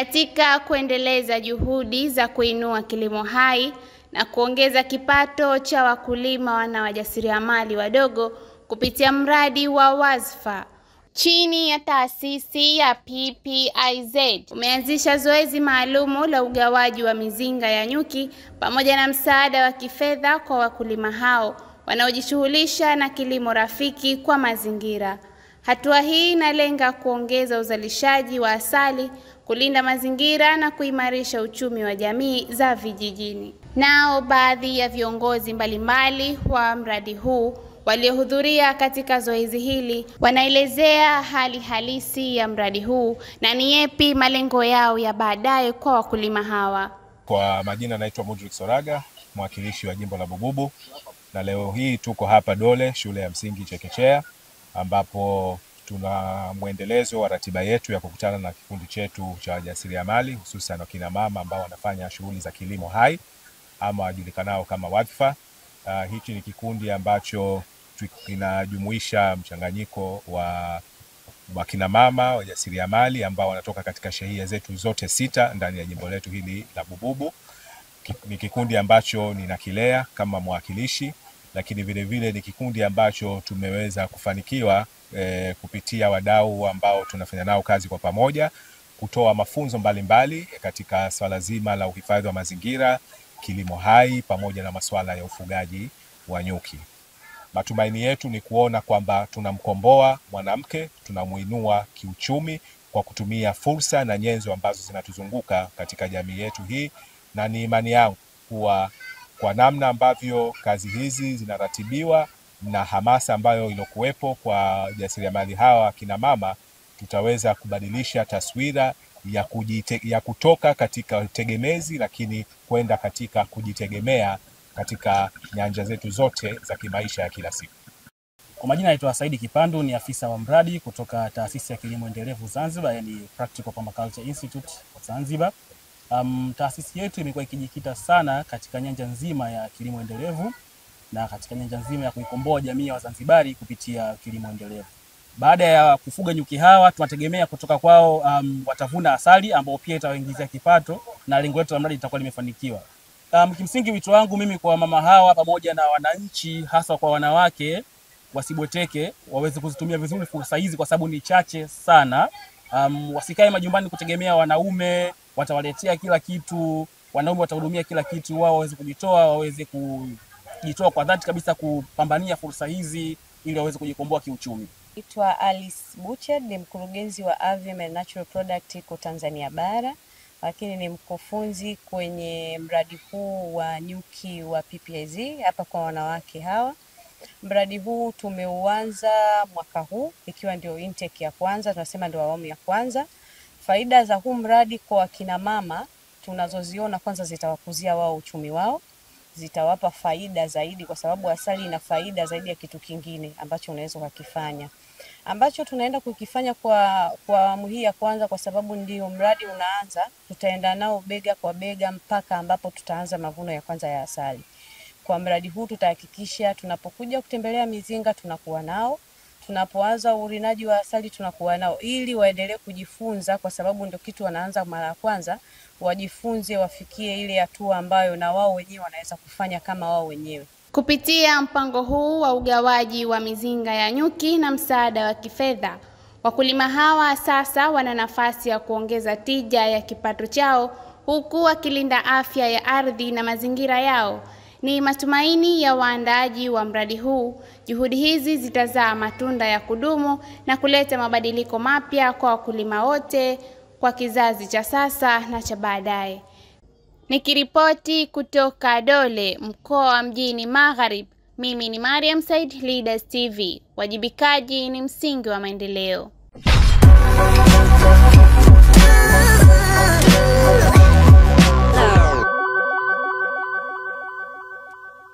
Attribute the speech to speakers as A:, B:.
A: Katika kuendeleza juhudi za kuinua kilimo hai na kuongeza kipato cha wakulima na wajasiriamali wadogo kupitia mradi wa Wazfa chini ya taasisi ya PPIZ, umeanzisha zoezi maalumu la ugawaji wa mizinga ya nyuki pamoja na msaada wa kifedha kwa wakulima hao wanaojishughulisha na kilimo rafiki kwa mazingira. Hatua hii inalenga kuongeza uzalishaji wa asali, kulinda mazingira na kuimarisha uchumi wa jamii za vijijini. Nao baadhi ya viongozi mbalimbali wa mradi huu waliohudhuria katika zoezi hili wanaelezea hali halisi ya mradi huu na ni yapi malengo yao ya baadaye kwa wakulima hawa.
B: Kwa majina naitwa Mudrik Soraga, mwakilishi wa jimbo la Bububu, na leo hii tuko hapa Dole, shule ya msingi Chekechea, ambapo tuna mwendelezo wa ratiba yetu ya kukutana na kikundi chetu cha wajasiriamali, hususan wakina mama ambao wanafanya shughuli za kilimo hai ama wajulikanao kama Wazfa. Hichi ni kikundi ambacho kinajumuisha mchanganyiko wa wakina mama wajasiriamali ambao wanatoka katika shehia zetu zote 6 ndani ya jimbo letu hili la Bububu. Ni kikundi ambacho ninakilea kama mwakilishi, lakini vile vile ni kikundi ambacho tumeweza kufanikiwa kupitia wadau ambao tunafanya nao kazi kwa pamoja kutoa mafunzo mbalimbali katika swala zima la uhifadhi wa mazingira, kilimo hai pamoja na masuala ya ufugaji wa nyuki. Matumaini yetu ni kuona kwamba tunamkomboa mwanamke, tunamuinua kiuchumi kwa kutumia fursa na nyenzo ambazo zinatuzunguka katika jamii yetu hii, na ni imani yangu kuwa kwa namna ambavyo kazi hizi zinaratibiwa na hamasa ambayo inokuwepo kwa jasiriamali hawa kina mama, tutaweza kubadilisha taswira ya kutoka katika tegemezi lakini kwenda katika kujitegemea katika nyanja zetu zote za kimaisha ya kila siku.
C: Kwa majina naitwa Saidi Kipandu, ni afisa wa mradi kutoka taasisi ya kilimo endelevu Zanzibar, yani Practical Permaculture Institute Zanzibar. Taasisi yetu imekuwa ikijikita sana katika nyanja nzima ya kilimo endelevu na katika nyanja nzima ya kuikomboa jamii ya Wazanzibari kupitia kilimo endelevu. Baada ya kufuga nyuki hawa, tunategemea kutoka kwao watavuna asali ambao pia itawaingizia kipato na lengo letu la mradi litakuwa limefanikiwa. Kimsingi wito wangu mimi kwa mama hawa pamoja na wananchi, hasa kwa wanawake, wasiboteke, waweze kuzitumia vizuri fursa hizi kwa sababu ni chache sana. Wasikae majumbani kutegemea wanaume watawaletea kila kitu, wanaume watahudumia kila kitu. Wao waweze kujitoa, waweze kujitoa kwa dhati kabisa kupambania fursa hizi ili waweze kujikomboa kiuchumi.
D: Naitwa Alice Butcher, ni mkurugenzi wa Avium and Natural Product kwa Tanzania Bara, lakini ni mkufunzi kwenye mradi huu wa nyuki wa PPIZ hapa kwa wanawake hawa. Mradi huu tumeuanza mwaka huu ikiwa ndio intake ya kwanza, tunasema ndio awamu ya kwanza. Faida za huu mradi kwa kina mama tunazoziona, kwanza zitawakuzia wao uchumi wao, zitawapa faida zaidi kwa sababu asali ina faida zaidi ya kitu kingine ambacho unaweza kukifanya. Ambacho tunaenda kukifanya kwa awamu hii ya kwanza, kwa sababu ndio mradi unaanza, tutaenda nao bega kwa bega mpaka ambapo tutaanza mavuno ya kwanza ya asali. Kwa mradi huu tutahakikisha tunapokuja kutembelea mizinga tunakuwa nao, tunapoanza urinaji wa asali tunakuwa nao, ili waendelee kujifunza, kwa sababu ndio kitu wanaanza mara ya kwanza, wajifunze wafikie ile hatua ambayo na wao wenyewe wanaweza kufanya kama wao wenyewe.
A: Kupitia mpango huu wa ugawaji wa mizinga ya nyuki na msaada wa kifedha, wakulima hawa sasa wana nafasi ya kuongeza tija ya kipato chao huku wakilinda afya ya ardhi na mazingira yao. Ni matumaini ya waandaaji wa mradi huu juhudi hizi zitazaa matunda ya kudumu na kuleta mabadiliko mapya kwa wakulima wote kwa kizazi cha sasa na cha baadaye. Nikiripoti kutoka Dole, mkoa wa Mjini Magharibi, mimi ni Mariam Said, Leaders TV. Wajibikaji ni msingi wa maendeleo.